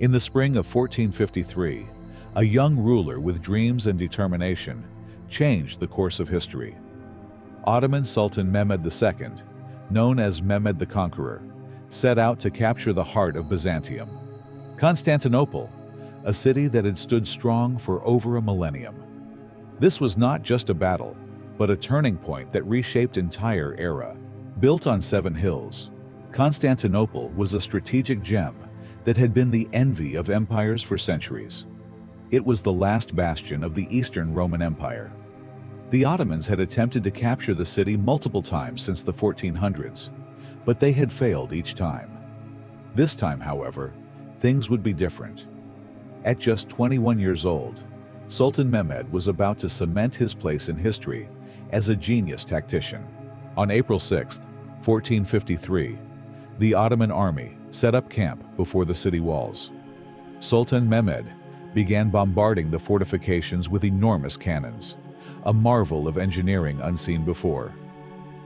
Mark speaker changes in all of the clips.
Speaker 1: In the spring of 1453, a young ruler with dreams and determination changed the course of history. Ottoman Sultan Mehmed II, known as Mehmed the Conqueror, set out to capture the heart of Byzantium, Constantinople, a city that had stood strong for over a millennium. This was not just a battle, but a turning point that reshaped an entire era. Built on 7 hills, Constantinople was a strategic gem that had been the envy of empires for centuries. It was the last bastion of the Eastern Roman Empire. The Ottomans had attempted to capture the city multiple times since the 1400s, but they had failed each time. This time, however, things would be different. At just 21 years old, Sultan Mehmed was about to cement his place in history as a genius tactician. On April 6, 1453, the Ottoman army set up camp before the city walls. Sultan Mehmed began bombarding the fortifications with enormous cannons, a marvel of engineering unseen before.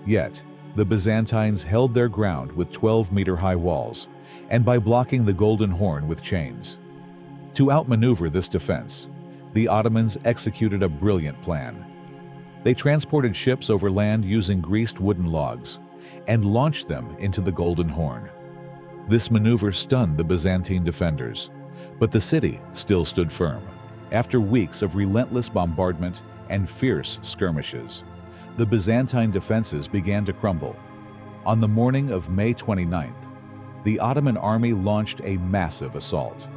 Speaker 1: Yet, the Byzantines held their ground with 12-meter-high walls and by blocking the Golden Horn with chains. To outmaneuver this defense, the Ottomans executed a brilliant plan. They transported ships over land using greased wooden logs and launched them into the Golden Horn. This maneuver stunned the Byzantine defenders, but the city still stood firm. After weeks of relentless bombardment and fierce skirmishes, the Byzantine defenses began to crumble. On the morning of May 29th, the Ottoman army launched a massive assault.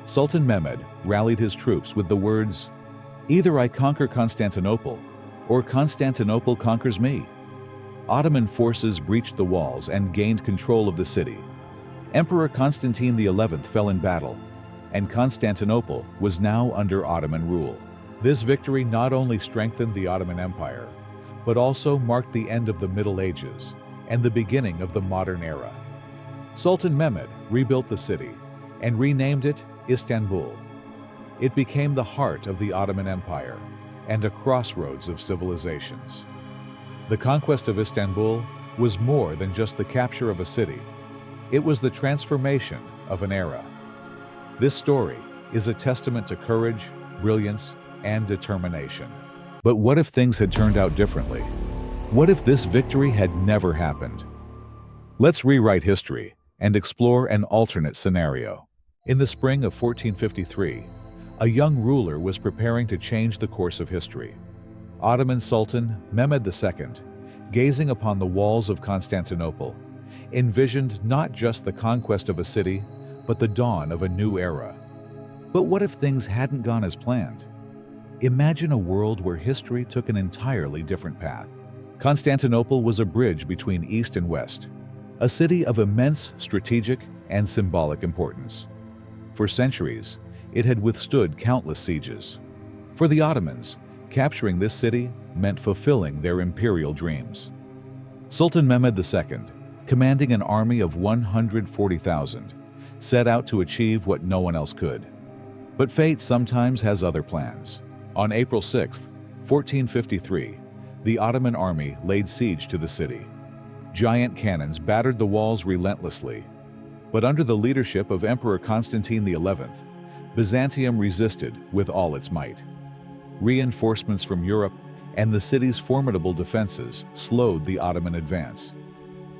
Speaker 1: Sultan Mehmed rallied his troops with the words, "Either I conquer Constantinople, or Constantinople conquers me." Ottoman forces breached the walls and gained control of the city. Emperor Constantine XI fell in battle, and Constantinople was now under Ottoman rule. This victory not only strengthened the Ottoman Empire, but also marked the end of the Middle Ages and the beginning of the modern era. Sultan Mehmed rebuilt the city and renamed it Istanbul. It became the heart of the Ottoman Empire and a crossroads of civilizations. The conquest of Istanbul was more than just the capture of a city. It was the transformation of an era. This story is a testament to courage, brilliance, and determination. But what if things had turned out differently? What if this victory had never happened? Let's rewrite history and explore an alternate scenario. In the spring of 1453, a young ruler was preparing to change the course of history. Ottoman Sultan Mehmed II, gazing upon the walls of Constantinople, envisioned not just the conquest of a city, but the dawn of a new era. But what if things hadn't gone as planned? Imagine a world where history took an entirely different path. Constantinople was a bridge between East and West, a city of immense strategic and symbolic importance. For centuries, it had withstood countless sieges. For the Ottomans, capturing this city meant fulfilling their imperial dreams. Sultan Mehmed II, commanding an army of 140,000, set out to achieve what no one else could. But fate sometimes has other plans. On April 6, 1453, the Ottoman army laid siege to the city. Giant cannons battered the walls relentlessly. But under the leadership of Emperor Constantine XI, Byzantium resisted with all its might. Reinforcements from Europe and the city's formidable defenses slowed the Ottoman advance.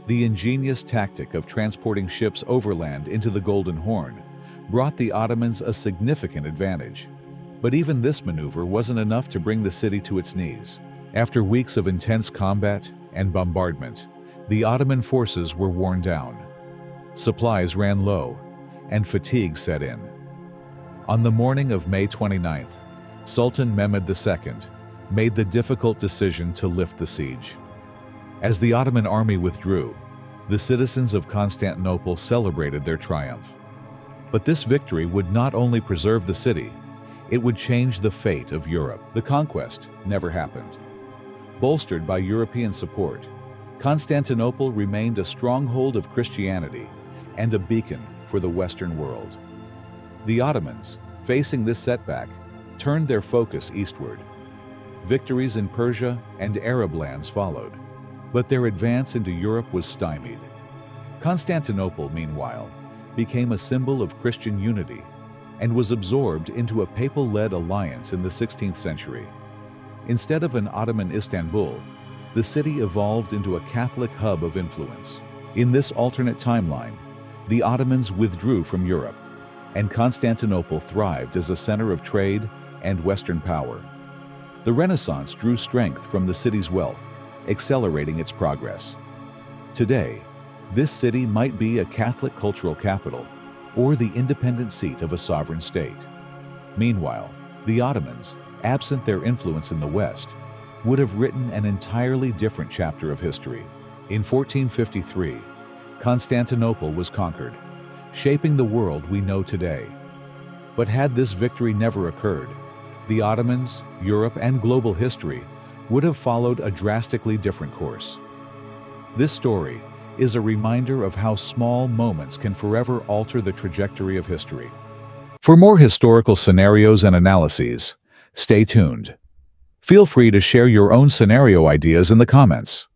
Speaker 1: The ingenious tactic of transporting ships overland into the Golden Horn brought the Ottomans a significant advantage. But even this maneuver wasn't enough to bring the city to its knees. After weeks of intense combat and bombardment, the Ottoman forces were worn down. Supplies ran low, and fatigue set in. On the morning of May 29th, Sultan Mehmed II made the difficult decision to lift the siege. As the Ottoman army withdrew, the citizens of Constantinople celebrated their triumph. But this victory would not only preserve the city, it would change the fate of Europe. The conquest never happened. Bolstered by European support, Constantinople remained a stronghold of Christianity and a beacon for the Western world. The Ottomans, facing this setback, turned their focus eastward. Victories in Persia and Arab lands followed, but their advance into Europe was stymied. Constantinople, meanwhile, became a symbol of Christian unity and was absorbed into a papal-led alliance in the 16th century. Instead of an Ottoman Istanbul, the city evolved into a Catholic hub of influence. In this alternate timeline, the Ottomans withdrew from Europe, and Constantinople thrived as a center of trade and Western power. The Renaissance drew strength from the city's wealth, accelerating its progress. Today, this city might be a Catholic cultural capital or the independent seat of a sovereign state. Meanwhile, the Ottomans, absent their influence in the West, would have written an entirely different chapter of history. In 1453, Constantinople was conquered, shaping the world we know today. But had this victory never occurred, the Ottomans, Europe, and global history would have followed a drastically different course. This story is a reminder of how small moments can forever alter the trajectory of history. For more historical scenarios and analyses, stay tuned. Feel free to share your own scenario ideas in the comments.